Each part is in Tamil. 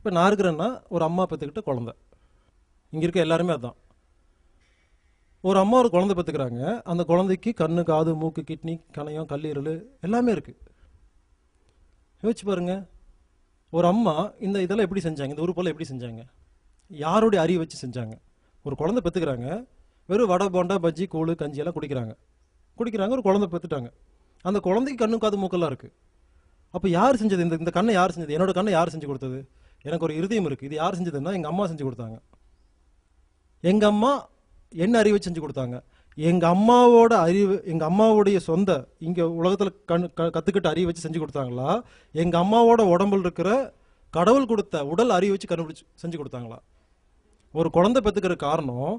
இப்போ நான் இருக்கிறேன்னா ஒரு அம்மா பெற்றுக்கிட்ட குழந்தை, இங்கே இருக்க எல்லாருமே அதுதான். ஒரு அம்மா ஒரு குழந்தை பெற்றுக்கிறாங்க, அந்த குழந்தைக்கு கண்ணு, காது, மூக்கு, கிட்னி, கணையம், கல்லீரல் எல்லாமே இருக்குது. யோசிச்சு பாருங்க, ஒரு அம்மா இதெல்லாம் எப்படி செஞ்சாங்க, இந்த உறுப்பெல்லாம் எப்படி செஞ்சாங்க, யாருடைய அறிவை வச்சு செஞ்சாங்க? ஒரு குழந்தை பெற்றுக்கிறாங்க, வெறும் வடை, போண்டா, பஜ்ஜி, கூழ், கஞ்சி எல்லாம் குடிக்கிறாங்க. ஒரு குழந்தை பெற்றுட்டாங்க, அந்த குழந்தைக்கு கண்ணு, காது, மூக்கெல்லாம் இருக்குது. அப்போ யார் செஞ்சது? இந்த கண்ணை யார் செஞ்சது? என்னோட கண்ணை யார் செஞ்சு கொடுத்தது? எனக்கு ஒரு இருதயம் இருக்குது, இது யார் செஞ்சதுன்னா எங்கள் அம்மா செஞ்சு கொடுத்தாங்க. எங்கள் அம்மா என்ன அறிவை செஞ்சு கொடுத்தாங்க? எங்கள் அம்மாவோட அறிவு, எங்கள் அம்மாவுடைய சொந்த இங்கே உலகத்தில் கற்றுக்கிட்ட அறிவை வச்சு செஞ்சு கொடுத்தாங்களா, எங்கள் அம்மாவோட உடம்புல இருக்கிற கடவுள் கொடுத்த உடல் அறிவை வச்சு கண்டுபிடிச்சு செஞ்சு கொடுத்தாங்களா? ஒரு குழந்தை பெற்றுக்கிற காரணம்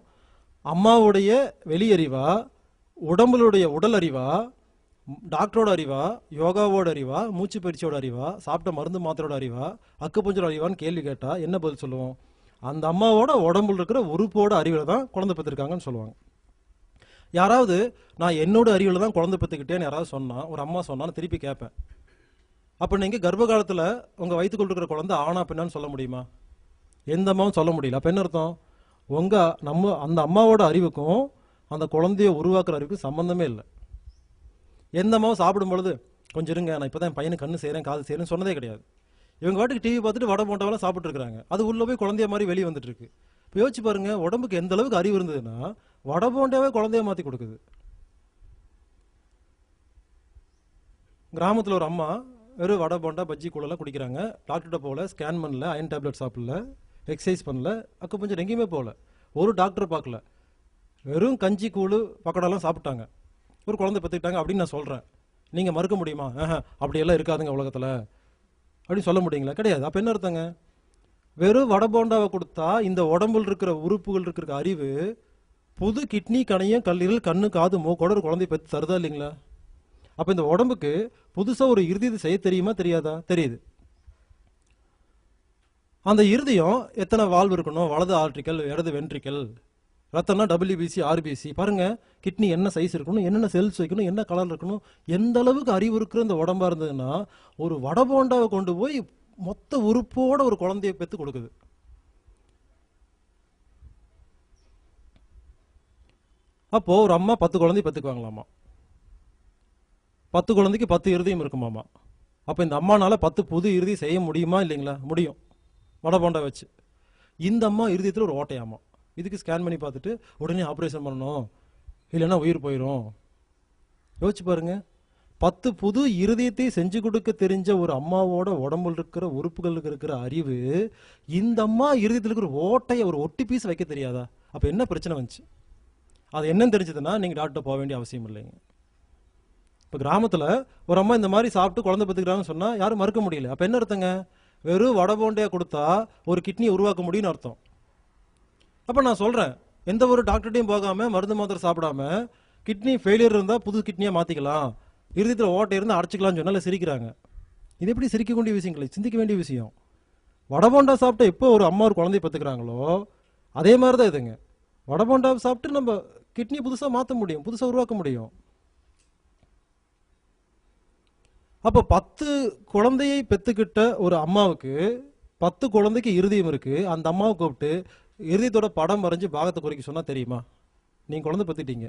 அம்மாவுடைய வெளியறிவா, உடம்புடைய உடல் அறிவா, டாக்டரோட அறிவா, யோகாவோட அறிவா, மூச்சு பயிற்சியோட அறிவா, சாப்பிட்ட மருந்து மாத்திரோட அறிவா, அக்குபஞ்சரோட அறிவான்னு கேள்வி கேட்டால் என்ன பதில் சொல்லுவோம்? அந்த அம்மாவோட உடம்புல இருக்கிற உறுப்போட அறிவில் தான் குழந்தை பெற்றிருக்காங்கன்னு சொல்லுவாங்க. யாராவது நான் என்னோட அறிவில் தான் குழந்தை பெற்றுக்கிட்டேன்னு யாராவது சொன்னால், ஒரு அம்மா சொன்னான்னு திருப்பி கேட்பேன். அப்போ நீங்கள் கர்ப்ப காலத்தில் உங்கள் வயிற்றுக்குள் இருக்கிற குழந்தை ஆனா பெண்ணான்னு சொல்ல முடியுமா? எந்த அம்மாவும் சொல்ல முடியல. அப்போ என்ன அர்த்தம்? அந்த அம்மாவோட அறிவுக்கும் அந்த குழந்தைய உருவாக்குற அறிவுக்கும் சம்மந்தமே இல்லை. எந்த அம்மாவும் சாப்பிடும் பொழுது கொஞ்சம் இருங்க, நான் இப்போ தான் என் பையனுக்கு கண்ணு செய்கிறேன், காது செய்கிறேன்னு சொன்னதே கிடையாது. இவங்க வாட்டுக்கு டிவி பார்த்துட்டு வடை போண்டவெல்லாம் சாப்பிட்டு இருக்கிறாங்க, அது உள்ளே போய் குழந்தைய மாதிரி வெளியே வந்துட்டு இருக்கு. இப்போ யோசிச்சு பாருங்க, உடம்புக்கு எந்த அளவுக்கு அறிவு இருந்ததுன்னா வடை போண்டாவே குழந்தைய மாற்றி கொடுக்குது. கிராமத்தில் ஒரு அம்மா வெறும் வடை, போண்டா, பஜ்ஜி, கூழெல்லாம் குடிக்கிறாங்க. டாக்டர்கிட்ட போகல, ஸ்கேன் பண்ணல, அயன் டேப்லெட் சாப்பிடல, எக்ஸசைஸ் பண்ணல, அக்குபஞ்சர் எங்கேயுமே போகல, ஒரு டாக்டர் பார்க்கல, வெறும் கஞ்சி, கூழ், பக்கோடாலாம் சாப்பிட்டாங்க, ஒரு குழந்தை பெற்றுக்கிட்டாங்க அப்படின்னு நான் சொல்கிறேன். நீங்கள் மறுக்க முடியுமா? அப்படியெல்லாம் இருக்காதுங்க உலகத்தில் அப்படின்னு சொல்ல முடியுங்களா? கிடையாது. அப்போ என்ன அர்த்தங்க? வெறும் வடை போண்டாவை கொடுத்தா இந்த உடம்புல இருக்கிற உறுப்புகள் இருக்கிற அறிவு புது கிட்னி, கணையம், கல்லீரல், கண்ணு, காது, மூக்கோட ஒரு குழந்தைய பெற்று தருதா இல்லைங்களா? அப்போ இந்த உடம்புக்கு புதுசாக ஒரு இருதயத்தை செய்ய தெரியுமா தெரியாதா? தெரியுது. அந்த இருதயம் எத்தனை வால்வு இருக்கணும்? வலது ஆர்ட்ரிக்கல், இடது வென்ட்ரிக்கல், ரத்தம்னா WBC, RBC. பாருங்க, கிட்னி என்ன சைஸ் இருக்கணும், என்னென்ன செல்ஸ் வைக்கணும், என்ன கலர் இருக்கணும், எந்த அளவுக்கு அறிவு இருக்கிற இந்த உடம்பா இருந்ததுன்னா ஒரு வடை போண்டாவை கொண்டு போய் மொத்த உறுப்போட ஒரு குழந்தைய பெற்று கொடுக்குது. அப்போ ஒரு அம்மா 10 குழந்தை பெற்றுக்குவாங்களாமா, 10 குழந்தைக்கு 10 இருதயம் இருக்குமாமா. அப்போ இந்த அம்மானால 10 புது இருதயம் செய்ய முடியுமா இல்லைங்களா? முடியும், வடை போண்டா வச்சு. இந்த அம்மா இருதயத்தில் ஒரு ஓட்டையாமா. இதுக்கு ஸ்கேன் பண்ணி பார்த்துட்டு உடனே ஆப்ரேஷன் பண்ணணும், இல்லைன்னா உயிர் போயிடும். யோசிச்சு பாருங்க, 10 புது இருதயத்தை செஞ்சு கொடுக்க தெரிஞ்ச ஒரு அம்மாவோட உடம்புல இருக்கிற உறுப்புகளுக்கு இருக்கிற அறிவு இந்த அம்மா இருதயத்தில் இருக்கிற ஓட்டையை ஒரு ஒட்டி பீஸ் வைக்க தெரியாதா? அப்போ என்ன பிரச்சனை வந்துச்சு? அது என்னன்னு தெரிஞ்சதுன்னா நீங்கள் டாக்டர் போக வேண்டிய அவசியம் இல்லைங்க. இப்போ கிராமத்தில் ஒரு அம்மா இந்த மாதிரி சாப்பிட்டு குழந்தை பெற்றுக்கிறாங்கன்னு சொன்னால் யாரும் மறுக்க முடியல. அப்போ என்ன அர்த்தங்க? வெறும் வடை போண்டையை கொடுத்தா ஒரு கிட்னியை உருவாக்க முடியும்னு அர்த்தம். அப்போ நான் சொல்கிறேன், எந்த ஒரு டாக்டர்டையும் போகாமல் மருந்து மாத்திரை சாப்பிடாம கிட்னி ஃபெயிலியர் இருந்தால் புது கிட்னியாக மாற்றிக்கலாம், இருதயத்தில் ஓட்டை இருந்தால் அடைச்சிக்கலாம்னு சொன்னால சிரிக்கிறாங்க. இது எப்படி சிரிக்கக்கூடிய விஷயங்களை சிந்திக்க வேண்டிய விஷயம். வடை போண்டா சாப்பிட்டு எப்போ ஒரு அம்மா ஒரு குழந்தைய பெற்றுக்கிறாங்களோ அதே மாதிரி தான் இதுங்க. வடை போண்டா சாப்பிட்டு நம்ம கிட்னியை புதுசாக மாற்ற முடியும், புதுசாக உருவாக்க முடியும். அப்போ 10 குழந்தையை பெற்றுக்கிட்ட ஒரு அம்மாவுக்கு 10 குழந்தைக்கு இருதயம் இருக்குது. அந்த அம்மாவை கூப்பிட்டு இருதயத்தோட படம் வரைஞ்சி பாகத்தை குறிக்க சொன்னால் தெரியுமா? நீங்கள் குழந்தை பெற்றுட்டீங்க,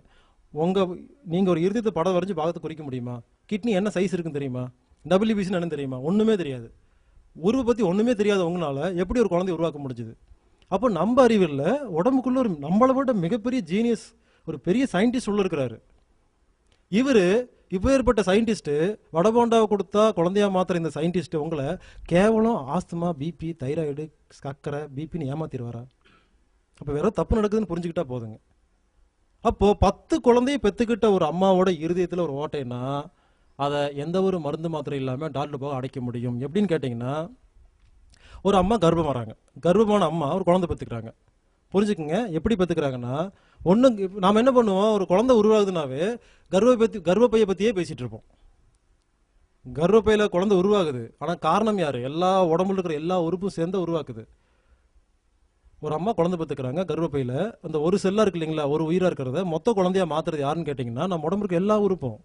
நீங்கள் ஒரு இருதயத்தை படம் வரைஞ்சி பாகத்தை குறிக்க முடியுமா? கிட்னி என்ன சைஸ் இருக்குன்னு தெரியுமா? WBC என்னன்னு தெரியுமா? ஒன்றுமே தெரியாது. உருவை பற்றி ஒன்றுமே தெரியாத உங்களால் எப்படி ஒரு குழந்தைய உருவாக்க முடிஞ்சுது? அப்போ நம்ம அறிவில் உடம்புக்குள்ள ஒரு நம்மளை விட மிகப்பெரிய ஜீனியஸ், ஒரு பெரிய சயின்டிஸ்ட் உள்ள இருக்கிறாரு. இப்போ ஏற்பட்ட சயின்டிஸ்ட்டு வடபோண்டாவை கொடுத்தா குழந்தையா மாத்திர இந்த சயின்டிஸ்ட்டு உங்களை கேவலம் ஆஸ்துமா, பிபி, தைராய்டு, சக்கரை, பிபின்னு ஏமாத்திடுவாரா? அப்போ வேற தப்பு நடக்குதுன்னு புரிஞ்சுக்கிட்டா போதுங்க. அப்போ 10 குழந்தையை பெற்றுக்கிட்ட ஒரு அம்மாவோட இருதயத்தில் ஒரு ஓட்டைன்னா அதை எந்த ஒரு மருந்து மாத்திரை இல்லாமல் டாக்டர் போக அடைக்க முடியும். எப்படின்னு கேட்டிங்கன்னா, ஒரு அம்மா கர்ப்பம் வராங்க, கர்ப்பமான அம்மா ஒரு குழந்தை பெற்றுக்கிறாங்க. புரிஞ்சுக்குங்க, எப்படி பெற்றுக்கிறாங்கன்னா, நாம் என்ன பண்ணுவோம், ஒரு குழந்தை உருவாகுதுனாவே கர்ப்பப்பையை பற்றியே பேசிகிட்டு இருப்போம். கர்ப்பப்பையில் குழந்தை உருவாகுது, ஆனால் காரணம் யார்? எல்லா உடம்புல இருக்கிற எல்லா உறுப்பும் சேர்ந்து உருவாக்குது. ஒரு அம்மா குழந்தை பெற்றுக்கிறாங்க, கர்ப்பப்பையில் அந்த ஒரு செல்லாக இருக்கு இல்லைங்களா, ஒரு உயிராக இருக்கிறத மொத்த குழந்தையாக மாற்றுறது யாருன்னு கேட்டிங்கன்னா நம்ம உடம்பு இருக்க எல்லா உறுப்பும்.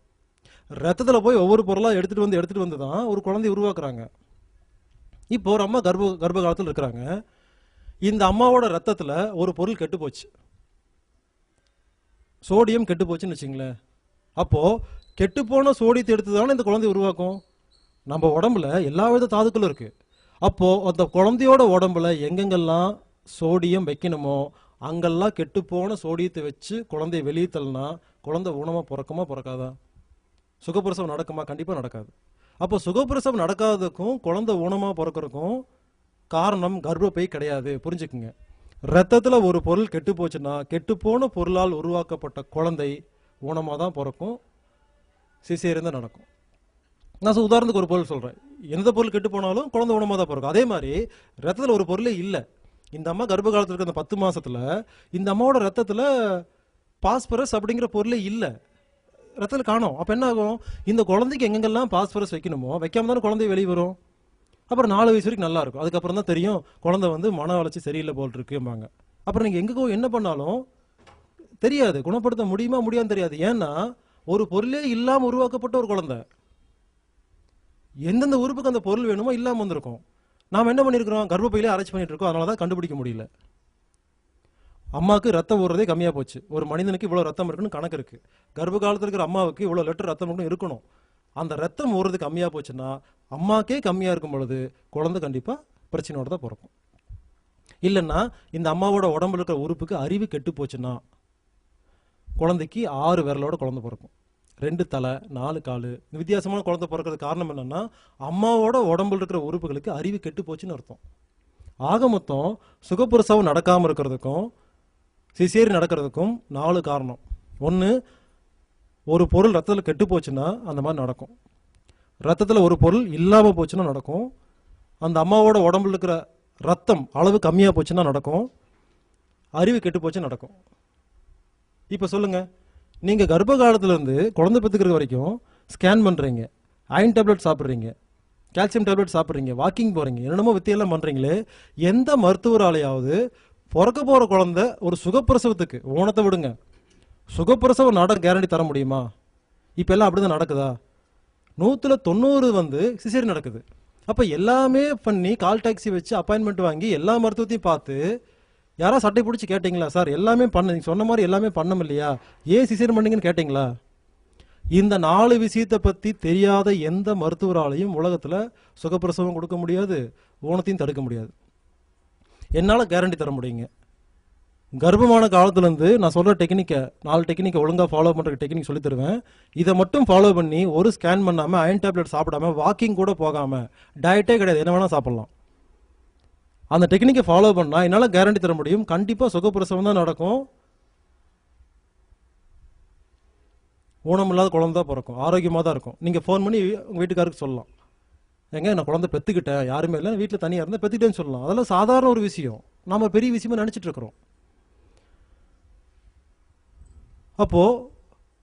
ரத்தத்தில் போய் ஒவ்வொரு பொருளாக எடுத்துகிட்டு வந்து தான் ஒரு குழந்தைய உருவாக்குறாங்க. இப்போ ஒரு அம்மா கர்ப்ப காலத்தில் இருக்கிறாங்க. இந்த அம்மாவோட ரத்தத்தில் ஒரு பொருள் கெட்டு போச்சு, சோடியம் கெட்டு போச்சுன்னு வச்சுங்களேன். அப்போது கெட்டுப்போன சோடியத்தை எடுத்து தானே இந்த குழந்தைய உருவாக்கும். நம்ம உடம்புல எல்லா வித தாதுக்களும் இருக்குது. அப்போது அந்த குழந்தையோட உடம்புல எங்கெங்கெல்லாம் சோடியம் வைக்கணுமோ அங்கெல்லாம் கெட்டுப்போன சோடியத்தை வச்சு குழந்தைய வெளியே தள்ளினா குழந்தை ஊனமாக பிறக்குமா பிறக்காதா? சுகப்பிரசவம் நடக்குமா? கண்டிப்பாக நடக்காது. அப்போ சுகப்பிரசவம் நடக்காததுக்கும் குழந்தை ஊனமாக பிறக்கிறதுக்கும் காரணம் கர்ப்பப்பை கிடையாது, புரிஞ்சுக்குங்க. ரத்தத்தில் ஒரு பொருள் கெட்டு போச்சுன்னா கெட்டுப்போன பொருளால் உருவாக்கப்பட்ட குழந்தை ஊனமாக தான் பிறக்கும், சிசேரியன் தான் நடக்கும். நான் உதாரணத்துக்கு ஒரு பொருள் சொல்கிறேன். எந்த பொருள் கெட்டு போனாலும் குழந்தை ஊனமாக தான் பிறக்கும். அதே மாதிரி ரத்தத்தில் ஒரு பொருளே இல்லை. இந்த அம்மா கர்ப்ப காலத்தில் இருக்க அந்த 10 மாசத்துல இந்த அம்மாவோட ரத்தத்தில் பாஸ்பரஸ் அப்படிங்கிற பொருளே இல்லை, ரத்தத்தில் காணும். அப்போ என்ன ஆகும்? இந்த குழந்தைக்கு எங்கெங்கெல்லாம் பாஸ்பரஸ் வைக்கணுமோ வைக்காம தானே குழந்தை வெளியே வரும். அப்புறம் 4 வயசு வரைக்கும் நல்லா இருக்கும். அதுக்கப்புறம் தான் தெரியும் குழந்தை மன வளர்ச்சி சரியில்லை போல் இருக்கும்பாங்க. அப்புறம் நீங்கள் எங்கே என்ன பண்ணாலும் தெரியாது, குணப்படுத்த முடியுமா முடியான்னு தெரியாது. ஏன்னா ஒரு பொருளே இல்லாமல் உருவாக்கப்பட்ட ஒரு குழந்தை, எந்தெந்த உறுப்புக்கு அந்த பொருள் வேணுமோ இல்லாமல் வந்திருக்கும். நாம் என்ன பண்ணியிருக்கிறோம்? கர்ப்பப்பையிலே அரைச்சி பண்ணிட்டு இருக்கோம். அதனால தான் கண்டுபிடிக்க முடியல. அம்மாவுக்கு ரத்தம் ஓடுறதே கம்மியாக போச்சு. ஒரு மனிதனுக்கு இவ்வளோ ரத்தம் இருக்குன்னு கணக்கு இருக்குது. கர்ப்ப காலத்தில் இருக்கிற அம்மாவுக்கு இவ்வளோ லிட்டர் ரத்தம் இருக்கணும். அந்த ரத்தம் ஓடுறது கம்மியாக போச்சுன்னா அம்மாக்கே கம்மியாக இருக்கும் பொழுது குழந்தை கண்டிப்பாக பிரச்சனையோட தான் பிறக்கும். இல்லைன்னா இந்த அம்மாவோட உடம்புல இருக்கிற உறுப்புக்கு அறிவு கெட்டு போச்சுன்னா குழந்தைக்கு 6 விரலோட குழந்தை பிறக்கும், 2 தலை 4 கால். வித்தியாசமான குழந்தை பிறக்கிறது காரணம் என்னன்னா அம்மாவோட உடம்புல இருக்கிற உறுப்புகளுக்கு அறிவு கெட்டு போச்சுன்னு அர்த்தம். ஆக மொத்தம் சுகப்பிரசவம் நடக்காமல் இருக்கிறதுக்கும் சிசேரியன் நடக்கிறதுக்கும் 4 காரணம். ஒன்று, ஒரு பொருள் ரத்தத்தில் கெட்டு போச்சுன்னா அந்த மாதிரி நடக்கும். ரத்தத்தில் ஒரு பொருள் இல்லாமல் போச்சுன்னா நடக்கும். அந்த அம்மாவோட உடம்புல இருக்கிற ரத்தம் அளவு கம்மியாக போச்சுன்னா நடக்கும். அறிவு கெட்டு போச்சுன்னா நடக்கும். இப்போ சொல்லுங்கள், நீங்கள் கர்ப்ப காலத்துலேருந்து குழந்தை பெற்றுக்கிற வரைக்கும் ஸ்கேன் பண்ணுறீங்க, அயன் டேப்லெட் சாப்பிட்றீங்க, கால்சியம் டேப்லெட் சாப்பிட்றீங்க, வாக்கிங் போகிறீங்க, என்னென்னமோ வித்தியெல்லாம் பண்ணுறீங்களே. எந்த மருத்துவராலையாவது பிறக்க போகிற குழந்தை ஒரு சுகப்பிரசவத்துக்கு, ஊனத்தை விடுங்க, சுகப்பிரசவம் கேரண்டி தர முடியுமா? இப்போ எல்லாம் அப்படி தான் நடக்குதா? 100% சிசேரியன் நடக்குது. அப்போ எல்லாமே பண்ணி கால் டாக்ஸி வச்சு அப்பாயின்மெண்ட் வாங்கி எல்லா மருத்துவத்தையும் பார்த்து யாராவது சட்டை பிடிச்சி கேட்டிங்களா? சார் எல்லாமே பண்ண, நீங்கள் சொன்ன மாதிரி எல்லாமே பண்ணணும் இல்லையா, ஏன் சிசேரியன் பண்ணீங்கன்னு கேட்டிங்களா? இந்த 4 விஷயத்தை பற்றி தெரியாத எந்த மருத்துவராலையும் உலகத்தில் சுகப்பிரசவம் கொடுக்க முடியாது, ஊனத்தையும் தடுக்க முடியாது. என்னால் கேரண்டி தர முடியுங்க. கர்ப்பமான காலத்துலேருந்து நான் சொல்கிற டெக்னிக்கை 4 டெக்னிக்கை ஒழுங்காக ஃபாலோ பண்ணுற டெக்னிக் சொல்லி தருவேன். இதை மட்டும் ஃபாலோ பண்ணி ஒரு ஸ்கேன் பண்ணாமல் அயன் டேப்லெட் சாப்பிடாமல் வாக்கிங் கூட போகாமல் டயட்டே கிடையாது, என்ன வேணால் சாப்பிட்லாம். அந்த டெக்னிக்கை ஃபாலோ பண்ணால் என்னால் கேரண்டி தர முடியும், கண்டிப்பாக சுகப்பிரசவம் தான் நடக்கும், ஊனமில்லாத குழந்தை தான் பிறக்கும், ஆரோக்கியமாக தான் இருக்கும். நீங்கள் ஃபோன் பண்ணி உங்கள் வீட்டுக்காருக்கு சொல்லலாம், ஏங்க நான் குழந்தை பெற்றுக்கிட்டேன், யாருமே இல்லை, வீட்டில் தனியாக இருந்தால் பெற்றுக்கிட்டேன்னு சொல்லலாம். அதெல்லாம் சாதாரண ஒரு விஷயம், நம்ம பெரிய விஷயமா நினச்சிட்டு இருக்கிறோம். அப்போது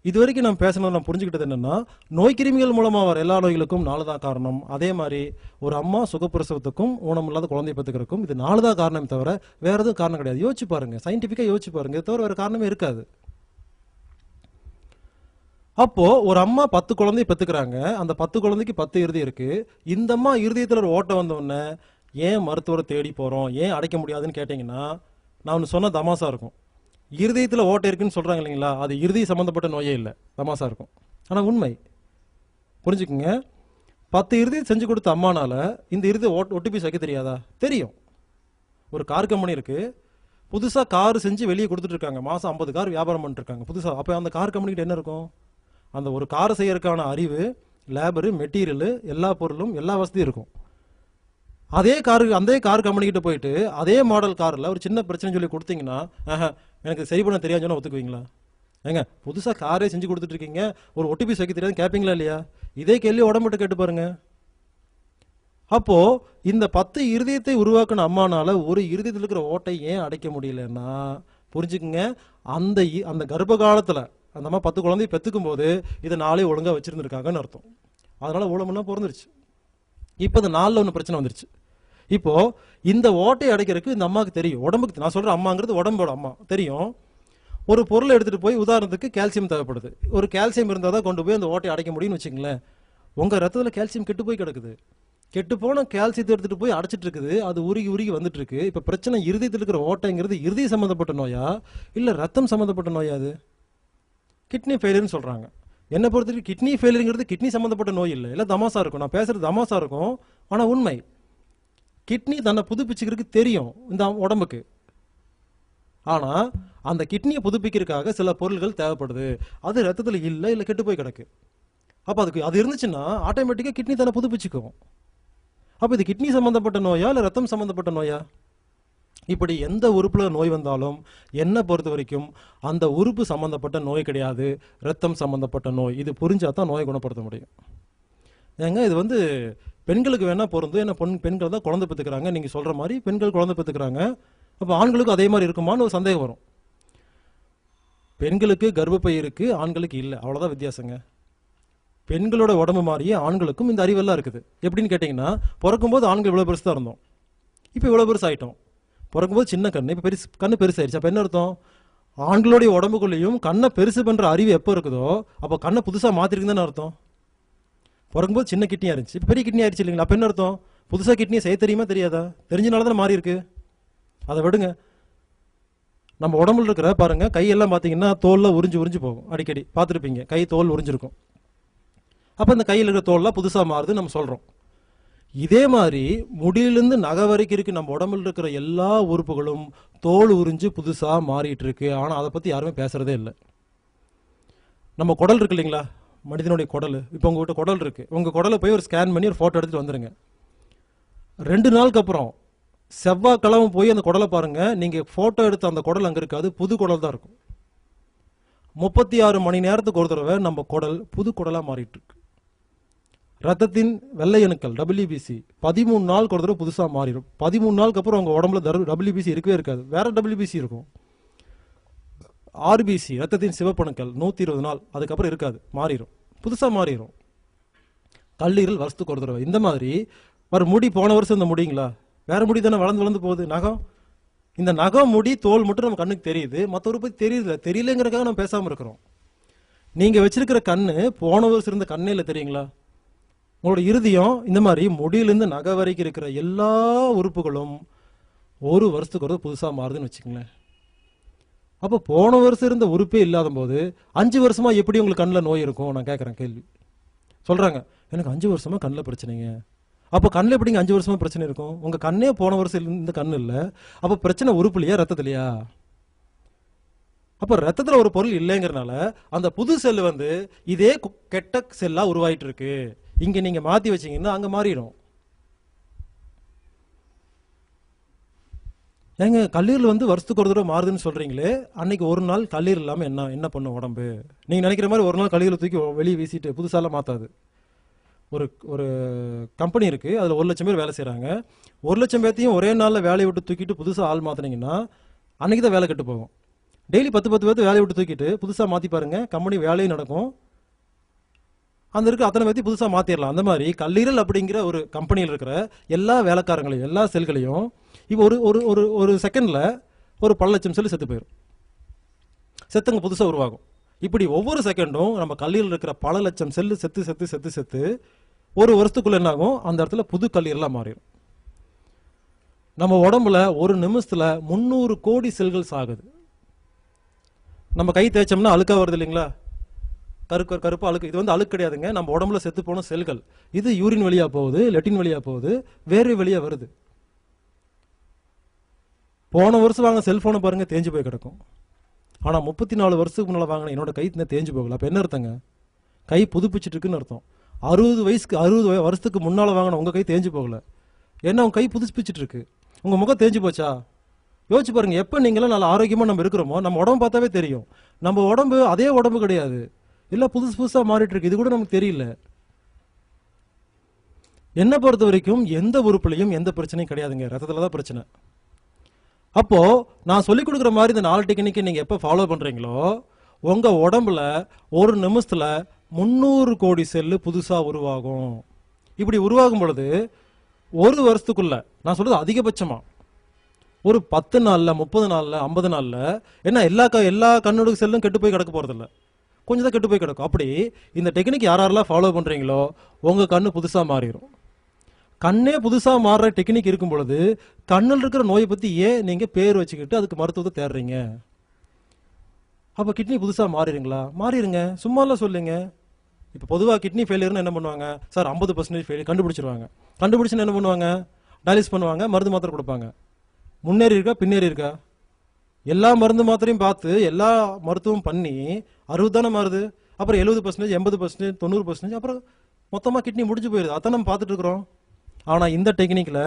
இது வரைக்கும் நம்ம பேசினது நான் புரிஞ்சுக்கிட்டது என்னென்னா, நோய் கிருமிகள் மூலமாக வர எல்லா நோய்களுக்கும் 4 தான் காரணம். அதே மாதிரி ஒரு அம்மா சுகப்பிரசவத்துக்கும் ஊனமில்லாத குழந்தைய பெற்றுக்கிறதுக்கும் இது 4 தான் காரணம், தவிர வேறு எதுவும் காரணம் கிடையாது. யோசிச்சு பாருங்கள், சயின்டிஃபிக்காக யோசிச்சு பாருங்கள், இது தவிர வேறு காரணமே இருக்காது. அப்போது ஒரு அம்மா 10 குழந்தைய பெற்றுக்கிறாங்க, அந்த 10 குழந்தைக்கு 10 இருதயம் இருக்குது. இந்த அம்மா இருதயத்தில் ஒரு ஓட்டை வந்தோடனே ஏன் மருத்துவரை தேடி போகிறோம், ஏன் அடைக்க முடியாதுன்னு கேட்டிங்கன்னா நான் ஒன்று சொன்ன தமாசா இருக்கும். இருதயத்தில் ஓட்டை இருக்குன்னு சொல்கிறாங்க இல்லைங்களா, அது இருதய சம்மந்தப்பட்ட நோயே இல்லை, தமாசா இருக்கும், ஆனால் உண்மை. புரிஞ்சுக்குங்க, 10 இருதயம் செஞ்சு கொடுத்த அம்மானால இந்த இருதய ஒட்டி வைக்க தெரியாதா? தெரியும். ஒரு கார் கம்பெனி இருக்குது, புதுசாக கார் செஞ்சு வெளியே கொடுத்துட்ருக்காங்க, மாதம் 50 கார் வியாபாரம் பண்ணிட்டுருக்காங்க புதுசாக. அப்போ அந்த கார் கம்பெனிக்கிட்ட என்ன இருக்கும்? அந்த ஒரு காரை செய்யறதுக்கான அறிவு, லேபரு, மெட்டீரியலு, எல்லா பொருளும், எல்லா வசதியும் இருக்கும். அதே கார் கம்பெனிக்கிட்ட போயிட்டு அதே மாடல் காரில் ஒரு சின்ன பிரச்சனை சொல்லி கொடுத்தீங்கன்னா எனக்கு சரி பண்ண தெரியாதுன்னு சொன்னால் ஒத்துக்குவீங்களா? ஏங்க புதுசாக காரே செஞ்சு கொடுத்துட்ருக்கீங்க, ஒரு OTP வைக்க தெரியாது கேட்பீங்களா இல்லையா? இதே கேள்வி உடம்புட்டு கேட்டு பாருங்க. அப்போது இந்த 10 இருதயத்தை உருவாக்கின அம்மானால ஒரு இருதயத்தில் இருக்கிற ஓட்டை ஏன் அடைக்க முடியலன்னா புரிஞ்சுக்குங்க, அந்த கர்ப்ப காலத்தில் அந்த அம்மா 10 குழந்தைய பெற்றுக்கும் போது இதை 4 ஒழுங்காக வச்சுருந்துருக்காங்கன்னு அர்த்தம். அதனால் ஊனமெல்லாம் பிறந்துருச்சு. இப்போ இந்த 4ல் ஒன்று பிரச்சனை வந்துருச்சு. இப்போது இந்த ஓட்டை அடைக்கிறதுக்கு இந்த அம்மாவுக்கு தெரியும், உடம்புக்கு, நான் சொல்கிறேன் அம்மாங்கிறது உடம்போட அம்மா தெரியும். ஒரு பொருளை எடுத்துகிட்டு போய், உதாரணத்துக்கு கால்சியம் தேவைப்படுது, ஒரு கால்சியம் இருந்தால் தான் கொண்டு போய் அந்த ஓட்டை அடைக்க முடியும்னு வச்சுங்களேன். உங்கள் ரத்தத்தில் கால்சியம் கெட்டு போய் கிடக்குது, கெட்டுப்போன கால்சியத்தை எடுத்துகிட்டு போய் அடைச்சிட்டு இருக்குது, அது உருகி உருகி வந்துட்டு இருக்கு. இப்போ பிரச்சனை இருதயத்தில் இருக்கிற ஓட்டைங்கிறது இருதய சம்மந்தப்பட்ட நோயா இல்லை ரத்தம் சம்மந்தப்பட்ட நோயா? அது கிட்னி ஃபெயிலியர்னு சொல்கிறாங்க. என்னை பொறுத்தவரைக்கும் கிட்னி ஃபெயிலியருங்கிறது கிட்னி சம்மந்தப்பட்ட நோய் இல்லை, இல்லை தமாசா இருக்கும். நான் பேசுகிறது தமாசா இருக்கும், ஆனால் உண்மை. கிட்னி தன்னை புதுப்பிச்சுக்கிறதுக்கு தெரியும் இந்த உடம்புக்கு. ஆனால் அந்த கிட்னியை புதுப்பிக்கிறதுக்காக சில பொருள்கள் தேவைப்படுது. அது ரத்தத்தில் இல்லை, இல்லை கெட்டு போய் கிடக்கு. அப்போ அதுக்கு அது இருந்துச்சுன்னா ஆட்டோமேட்டிக்காக கிட்னி தன்னை புதுப்பிச்சுக்கும். அப்போ இது கிட்னி சம்மந்தப்பட்ட நோயா இல்லை ரத்தம் சம்மந்தப்பட்ட நோயா? இப்படி எந்த உறுப்பில் நோய் வந்தாலும் என்னை பொறுத்த வரைக்கும் அந்த உறுப்பு சம்மந்தப்பட்ட நோய் கிடையாது, ரத்தம் சம்மந்தப்பட்ட நோய். இது புரிஞ்சால் தான் நோயை குணப்படுத்த முடியும். ஏங்க இது வந்து பெண்களுக்கு வேணால் பொருந்தும், ஏன்னா பெண்கள் தான் குழந்தை பெற்றுக்கிறாங்க. நீங்கள் சொல்கிற மாதிரி பெண்கள் குழந்தை பெற்றுக்கிறாங்க. அப்போ ஆண்களுக்கும் அதே மாதிரி இருக்குமான்னு ஒரு சந்தேகம் வரும். பெண்களுக்கு கர்ப்பப்பை இருக்குது, ஆண்களுக்கு இல்லை, அவ்வளோதான் வித்தியாசங்க. பெண்களோட உடம்பு மாதிரியே ஆண்களுக்கும் இந்த அறிவெல்லாம் இருக்குது. எப்படின்னு கேட்டிங்கன்னா, பிறக்கும்போது ஆண்கள் இவ்வளோ பெருசு தான் இருந்தோம், இப்போ இவ்வளோ பெருசு ஆகிட்டோம். பிறக்கும்போது சின்ன கண்ணு, இப்போ கண்ணு பெருசாயிருச்சு. அப்போ என்ன அர்த்தம்? ஆண்களுடைய உடம்புக்குள்ளேயும் கண்ணை பெருசு பண்ணுற அறிவு எப்போ இருக்குதோ அப்போ கண்ணை புதுசாக மாற்றிருக்குன்னு அர்த்தம். பிறக்கும்போது சின்ன கிட்னியாக இருந்துச்சு, இப்போ பெரிய கிட்னி ஆயிடுச்சு இல்லைங்களா? அப்போ என்ன அர்த்தம்? புதுசாக கிட்னியை செய்ய தெரியுமா தெரியாதா? தெரிஞ்சனால தான் மாறி இருக்கு. அதை விடுங்க. நம்ம உடம்புல இருக்கிற பாருங்க, கையெல்லாம் பார்த்தீங்கன்னா தோலில் உறிஞ்சு உறிஞ்சு போகும். அடிக்கடி பார்த்துருப்பீங்க, கை தோல் உறிஞ்சிருக்கும். அப்போ இந்த கையில் இருக்கிற தோல்லாம் புதுசாக மாறுது நம்ம சொல்கிறோம். இதே மாதிரி முடியிலிருந்து நகை வரைக்கும் இருக்கு நம்ம உடம்புல இருக்கிற எல்லா உறுப்புகளும் தோல் உறிஞ்சு புதுசாக மாறிட்டு இருக்கு. ஆனால் அதை பற்றி யாருமே பேசுகிறதே இல்லை. நம்ம குடல் இருக்கு இல்லைங்களா, மனிதனுடைய குடல். இப்போ உங்கள்கிட்ட குடல் இருக்குது, உங்கள் குடலை போய் ஒரு ஸ்கேன் பண்ணி ஒரு ஃபோட்டோ எடுத்துகிட்டு வந்துடுங்க. 2 நாளுக்கு அப்புறம் செவ்வாய்க்கிழமை போய் அந்த குடலை பாருங்கள், நீங்கள் ஃபோட்டோ எடுத்த அந்த குடல் அங்கே இருக்காது, புது குடல் தான் இருக்கும். 36 மணி நேரத்துக்கு ஒரு தடவை நம்ம குடல் புது குடலாக மாறிட்டு இருக்கு. ரத்தத்தின் வெள்ளை அணுக்கள் WBC 13 நாளுக்கு ஒரு தடவை புதுசாக மாறிடும். 13 நாளுக்கு அப்புறம் உங்கள் உடம்புல WBC இருக்கவே இருக்காது, வேற WBC இருக்கும். RBC ரத்தத்தின் சிவப்பணுக்கள் 120 நாள், அதுக்கப்புறம் இருக்காது, மாறிடும், புதுசாக மாறிடும். கல்லீரல் வருஷத்துக்கு ஒரு தடவை. இந்த மாதிரி வர முடி, போன வருஷம் இந்த முடிங்களா, வேற முடி தானே வளர்ந்து வளர்ந்து போகுது. நகம், இந்த நகம், முடி, தோல் மட்டும் நம்ம கண்ணுக்கு தெரியுது, மற்ற ஒரு பற்றி தெரியலங்கிறதுக்காக நம்ம பேசாமல் இருக்கிறோம். நீங்கள் வச்சிருக்கிற கண்ணு போன வருஷம் இருந்த கண்ணே இல்லை, தெரியுங்களா? உங்களோட இருதயம், இந்த மாதிரி முடியிலேருந்து நகை வரைக்கும் இருக்கிற எல்லா உறுப்புகளும் ஒரு வருஷத்துக்கு ஒரு புதுசாக மாறுதுன்னு வச்சுக்கங்களேன். அப்போ போன வருஷம் இருந்த உறுப்பே இல்லாத போது 5 வருஷமா எப்படி உங்களுக்கு கண்ணில் நோய் இருக்கும்? நான் கேட்குறேன் கேள்வி. சொல்கிறாங்க, எனக்கு 5 வருஷமா கண்ணில் பிரச்சனைங்க. அப்போ கண்ணில் எப்படிங்க 5 வருஷமா பிரச்சனை இருக்கும்? உங்கள் கண்ணே போன வருஷம் இந்த கண்ணு இல்லை, அப்போ பிரச்சனை உறுப்புலையா, ரத்தத்துலையா? அப்போ ரத்தத்தில் ஒரு பொருள் இல்லைங்கிறனால அந்த புது செல் வந்து இதே கெட்ட செல்லாக உருவாயிட்டு இருக்கு. இங்கே நீங்கள் மாற்றி வச்சிங்கன்னா அங்கே மாறிடும். ஏங்க கல்லீரல் வந்து வருஷத்துக்கு ஒரு தடவை மாறுதுன்னு சொல்கிறீங்களே, அன்னைக்கு ஒரு நாள் கல்லீரல் இல்லாமல் என்ன பண்ணும் உடம்பு? நீங்கள் நினைக்கிற மாதிரி ஒரு நாள் கல்லீரல் தூக்கி வெளியே வீசிட்டு புதுசாலாம் மாற்றாது. ஒரு கம்பெனி இருக்குது, அதில் 1 லட்சம் பேர் வேலை செய்கிறாங்க. 1 லட்சம் பேர்த்தையும் ஒரே நாளில் வேலையை விட்டு தூக்கிட்டு புதுசாக ஆள் மாற்றினீங்கன்னா அன்றைக்கி தான் வேலை கெட்டு போகும். டெய்லி 10 பேர்த்து வேலையை விட்டு தூக்கிட்டு புதுசாக மாற்றி பாருங்கள், கம்பெனி வேலையும் நடக்கும், அந்த இருக்க அத்தனை பேர்த்தையும் புதுசாக மாற்றிடலாம். அந்த மாதிரி கல்லீரல் அப்படிங்கிற ஒரு கம்பெனியில் இருக்கிற எல்லா வேலைக்காரங்களையும் எல்லா செல்களையும் இப்போ ஒரு ஒரு ஒரு செகண்டில் ஒரு 10 லட்சம் செல் செத்து போயிடும், செத்துங்க புதுசாக உருவாகும். இப்படி ஒவ்வொரு செகண்டும் நம்ம கல்லீரல் இருக்கிற பல லட்சம் செல்லு செத்து செத்து செத்து செத்து ஒரு வருஷத்துக்குள்ள என்னாகும், அந்த இடத்துல புது கல்லீரலாக மாறிடும். நம்ம உடம்புல ஒரு நிமிஷத்தில் 300 கோடி செல்கள் சாகுது. நம்ம கை தேய்ச்சோம்னா அழுக்காக வருது இல்லைங்களா, கருப்பு அழுக்கு. இது வந்து அழுக்கு கிடையாதுங்க, நம்ம உடம்புல செத்து போன செல்கள். இது யூரின் வழியாக போகுது, லெட்டின் வழியாக போகுது, வேர்வை வழியாக வருது. போன வருஷம் வாங்க செல்ஃபோனை பாருங்கள், தேஞ்சு போய் கிடக்கும். ஆனால் 34 வருஷத்துக்கு முன்னால் வாங்கின என்னோட கை தேஞ்சு போகல. அப்போ என்ன அர்த்தங்க? கை புதுப்பிச்சுட்டு இருக்குன்னு அர்த்தம். 60 வருஷத்துக்கு முன்னால் வாங்கின உங்கள் கை தேஞ்சு போகலை, ஏன்னா உங்கள் கை புதுப்பிச்சுட்டு இருக்கு. உங்கள் முகம் தேஞ்சு போச்சா? யோசிச்சு பாருங்க. எப்போ நீங்களாம் நல்ல ஆரோக்கியமாக நம்ம இருக்கிறோமோ நம்ம உடம்பு பார்த்தாவே தெரியும். நம்ம உடம்பு அதே உடம்பு கிடையாது, எல்லாம் புதுசாக மாறிட்டு இருக்கு. இது கூட நமக்கு தெரியல. என்னை பொறுத்த வரைக்கும் எந்த உறுப்புலையும் எந்த பிரச்சனையும் கிடையாதுங்க, ரத்தத்தில் தான் பிரச்சனை. அப்போ நான் சொல்லிக் கொடுக்குற மாதிரி இந்த 4 டெக்னிக்கை நீங்கள் எப்போ ஃபாலோ பண்ணுறீங்களோ உங்கள் உடம்புல ஒரு நிமிஷத்தில் 300 கோடி செல்லு புதுசாக உருவாகும். இப்படி உருவாகும் பொழுது ஒரு வருஷத்துக்குள்ள, நான் சொல்றது அதிகபட்சமாக ஒரு 10 நாளில் 30 நாளில் 50 நாளில், ஏன்னா எல்லா கண்ணோட செல்லும் கெட்டு போய் கிடக்க போகிறதில்ல, கொஞ்சம் தான் கெட்டு போய் கிடக்கும். அப்படி இந்த டெக்னிக் யாரெல்லாம் ஃபாலோ பண்ணுறீங்களோ உங்கள் கண்ணு புதுசாக மாறிடும். கண்ணே புதுசாக மாறுற டெக்னிக் இருக்கும் பொழுது கண்ணில் இருக்கிற நோயை பற்றி ஏன் நீங்கள் பேர் வச்சுக்கிட்டு அதுக்கு மருத்துவத்தை தேடுறீங்க? அப்போ கிட்னி புதுசாக மாறிடுங்களா? மாறிடுங்க, சும்மாலாம் சொல்லுங்க. இப்போ பொதுவாக கிட்னி ஃபெயிலியர்னு என்ன பண்ணுவாங்க? சார் 50% ஃபெயிலியர் கண்டுபிடிச்சிருவாங்க. கண்டுபிடிச்சுன்னு என்ன பண்ணுவாங்க? டயாலிஸ் பண்ணுவாங்க, மருந்து மாத்திரை கொடுப்பாங்க. முன்னேறி இருக்கா பின்னேறி இருக்கா? எல்லா மருந்து மாத்திரையும் பார்த்து எல்லா மருத்துவம் பண்ணி 60 தானே மாறுது. அப்புறம் 70%, 80%, 90%, அப்புறம் மொத்தமாக கிட்னி முடிஞ்சு போயிடுது. அதான் நம்ம பார்த்துட்டு இருக்கிறோம். ஆனால் இந்த டெக்னிக்கில்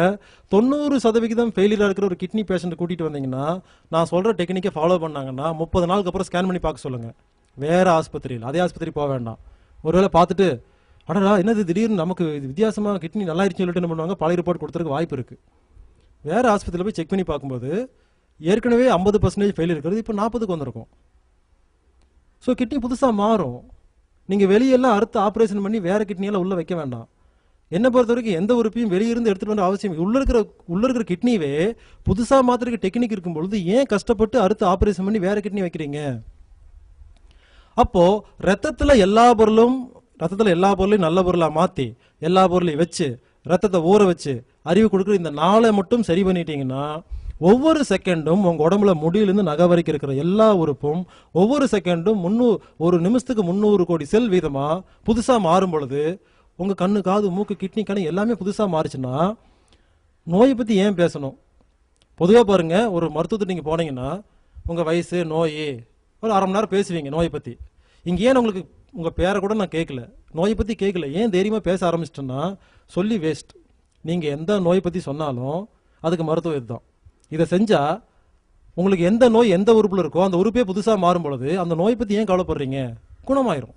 90% ஃபெயிலியராக இருக்கிற ஒரு கிட்னி பேஷண்ட் கூட்டிகிட்டு வந்தீங்கன்னா, நான் சொல்கிற டெக்னிக்கை ஃபாலோ பண்ணாங்கன்னா 30 நாளுக்கு அப்புறம் ஸ்கேன் பண்ணி பார்க்க சொல்லுங்கள். வேறு ஆஸ்பத்திரியில், அதே ஆஸ்பத்திரி போக வேண்டாம். ஒருவேளை பார்த்துட்டு அடடா என்னது திடீர்னு நமக்கு இது வித்தியாசமாக கிட்னி நல்லாயிருச்சுன்னு சொல்லிட்டு என்ன பண்ணுவாங்க, பழைய ரிப்போர்ட் கொடுத்துருக்கு வாய்ப்பு இருக்குது. வேறு ஆஸ்பத்திரியில் போய் செக் பண்ணி பார்க்கும்போது ஏற்கனவே 50% ஃபெயிலியர் இருக்கிறது இப்போ 40க்கு வந்திருக்கும். ஸோ கிட்னி புதுசாக மாறும். நீங்கள் வெளியெல்லாம் அறுத்து ஆப்ரேஷன் பண்ணி வேறு கிட்னியெல்லாம் உள்ளே வைக்க வேண்டாம். என்னை பொறுத்த வரைக்கும் எந்த உறுப்பையும் வெளியிருந்து எடுத்துகிட்டு வர அவசியம். உள்ள இருக்கிற கிட்னியே புதுசாக மாத்திரைக்கு டெக்னிக் இருக்கும் பொழுது ஏன் கஷ்டப்பட்டு அறுத்து ஆப்ரேஷன் பண்ணி வேறு கிட்னி வைக்கிறீங்க? அப்போது ரத்தத்தில் எல்லா பொருளையும் நல்ல பொருளாக மாற்றி எல்லா பொருளையும் வச்சு ரத்தத்தை ஊற வச்சு அறிவு கொடுக்குற இந்த நாளை மட்டும் சரி பண்ணிட்டீங்கன்னா ஒவ்வொரு செகண்டும் உங்கள் உடம்புல முடியிலிருந்து நகை வரைக்கும் இருக்கிற எல்லா உறுப்பும் ஒவ்வொரு செகண்டும் ஒரு நிமிஷத்துக்கு 300 கோடி செல் வீதமாக புதுசாக மாறும் பொழுது உங்கள் கண்ணு காது மூக்கு கிட்னி கண் எல்லாமே புதுசாக மாறிச்சுன்னா நோயை பற்றி ஏன் பேசணும்? பொதுவாக பாருங்கள், ஒரு மருத்துவத்தை நீங்கள் போனீங்கன்னா உங்கள் வயசு நோய் ஒரு அரை மணி நேரம் பேசுவீங்க நோயை பற்றி. இங்கே ஏன் உங்களுக்கு உங்கள் பேரை கூட நான் கேட்கல, நோயை பற்றி கேட்கல, ஏன் தைரியமாக பேச ஆரம்பிச்சிட்டேன்னா சொல்லி வேஸ்ட். நீங்கள் எந்த நோயை பற்றி சொன்னாலும் அதுக்கு மருத்துவம் இதுதான். இதை செஞ்சால் உங்களுக்கு எந்த நோய் எந்த உறுப்பில் இருக்கோ அந்த உறுப்பே புதுசாக மாறும் பொழுது அந்த நோயை பற்றி ஏன் கவலைப்படுறீங்க? குணமாயிரும்.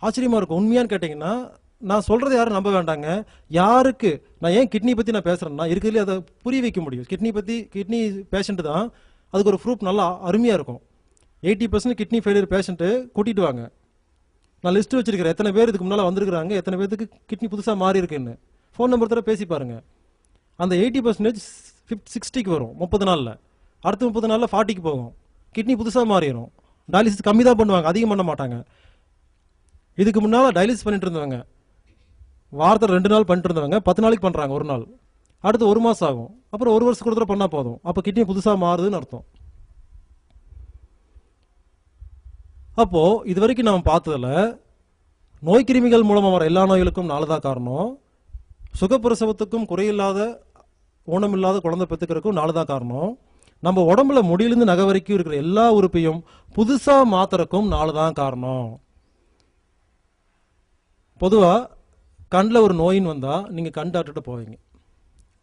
ஆச்சரியமாக இருக்கும். உண்மையான்னு கேட்டிங்கன்னா நான் சொல்கிறத யாரும் நம்ப வேண்டாங்க. யாருக்கு நான் ஏன் கிட்னி பற்றி நான் பேசுகிறேன்னா இருக்கிறதுலே அதை புரிய வைக்க முடியும். கிட்னி பேஷண்ட்டு தான் அதுக்கு ஒரு ப்ரூஃப் நல்லா அருமையாக இருக்கும். 80% கிட்னி ஃபெயிலியர் பேஷண்ட்டு கூட்டிகிட்டு வாங்க, நான் லிஸ்ட்டு வச்சுருக்கிறேன். எத்தனை பேர் இதுக்கு முன்னால் வந்திருக்கிறாங்க, எத்தனை பேருக்கு கிட்னி புதுசாக மாறி இருக்குன்னு. ஃபோன் நம்பர் தர பேசி பாருங்கள். அந்த 80% 60க்கு வரும் 30 நாளில். அடுத்த 30 நாளில் 40க்கு போகும். கிட்னி புதுசாக மாறிடும். டயாலிசிஸ் கம்மி தான் பண்ணுவாங்க, அதிகம் பண்ண மாட்டாங்க. இதுக்கு முன்னால் டயாலிசிஸ் பண்ணிட்டு இருந்தவங்க வாரத்தில் 2 நாள் பண்ணிட்டு இருந்தவங்க 10 நாளைக்கு பண்ணுறாங்க, ஒரு நாள். அடுத்து 1 மாதம் ஆகும். அப்புறம் 1 வருஷத்துக்கு ஒரு தடவை பண்ணால் போதும். அப்போ கிட்னி புதுசாக மாறுதுன்னு அர்த்தம். அப்போது இது வரைக்கும் நாம் பார்த்ததில் நோய் கிருமிகள் மூலமாக வர எல்லா நோய்களுக்கும் 4 தான் காரணம். சுகப்பிரசவத்துக்கும் குறையில்லாத ஊனமில்லாத குழந்தை பெற்றுக்கிறதுக்கும் 4 தான் காரணம். நம்ம உடம்புல முடியிலிருந்து நகை வரைக்கும் இருக்கிற எல்லா உறுப்பையும் புதுசாக மாத்துறதுக்கும் 4 தான் காரணம். பொதுவாக கண்ணில் ஒரு நோயின்னு வந்தால் நீங்கள் கண் டாக்டர்கிட்ட போவீங்க,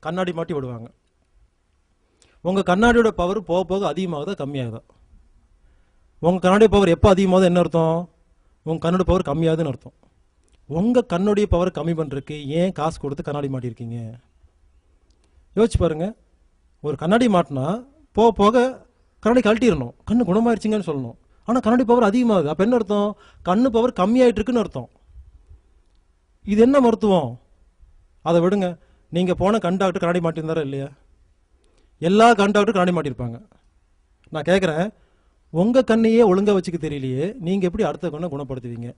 கண்ணாடி மாட்டி விடுவாங்க. உங்கள் கண்ணாடியோட பவர் போக போக அதிகமாகுதா கம்மியாகுதா? உங்கள் கண்ணாடி பவர் எப்போ அதிகமாகுது என்ன அர்த்தம்? உங்கள் கண்ணோட பவர் கம்மியாகுதுன்னு அர்த்தம். உங்கள் கண்ணுடைய பவர் கம்மி பண்ணுறதுக்கு ஏன் காசு கொடுத்து கண்ணாடி மாட்டியிருக்கீங்க? யோசிச்சு பாருங்கள். ஒரு கண்ணாடி மாட்டினா போக போக கண்ணாடி கழட்டிடணும், கண்ணு குணமாயிருச்சிங்கன்னு சொல்லணும். ஆனால் கண்ணாடி பவர் அதிகமாகுது, அப்போ என்ன அர்த்தம்? கண்ணு பவர் கம்மியாயிட்டு இருக்குன்னு அர்த்தம். இது என்ன மருத்துவம்? அதை விடுங்க. நீங்கள் போன கண் டாக்டர் கண்ணாடி மாட்டியிருந்தாரா இல்லையா? எல்லா கண் டாக்டரும் கண்ணாடி மாட்டியிருப்பாங்க. நான் கேட்குறேன், உங்கள் கண்ணையே ஒழுங்காக வச்சுக்க தெரியலையே, நீங்கள் எப்படி அடுத்த கண்ணை குணப்படுத்துவீங்க?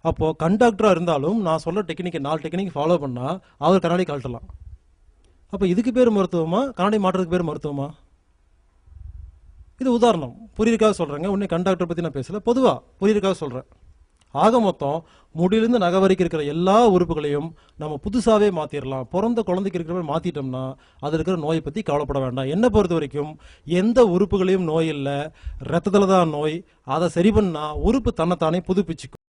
அப்போது கண் டாக்டராக இருந்தாலும் நான் சொல்கிற டெக்னிக்கை 4 டெக்னிக் ஃபாலோ பண்ணால் அவர் கண்ணாடி கழட்டலாம். அப்போ இதுக்கு பேர் மருத்துவமா, கண்ணாடி மாட்டுறதுக்கு பேர் மருத்துவமா? இது உதாரணம், புரியுறதுக்காக சொல்கிறேங்க. உடனே கண் டாக்டரை பற்றி நான் பேசலை, பொதுவாக புரியுறதுக்காக சொல்கிறேன். ஆக மொத்தம் முடியிலிருந்து நகை வரைக்கும் இருக்கிற எல்லா உறுப்புகளையும் நம்ம புதுசாகவே மாற்றிடலாம். பிறந்த குழந்தைக்கு இருக்கிற மாதிரி மாற்றிட்டோம்னா அதில் இருக்கிற நோயை பற்றி கவலைப்பட வேண்டாம். என்னை பொறுத்த வரைக்கும் எந்த உறுப்புகளையும் நோய் இல்லை, ரத்தத்தில் தான் நோய். அதை சரி பண்ணால் உறுப்பு தன்னைத்தானே புதுப்பிச்சுக்கும்.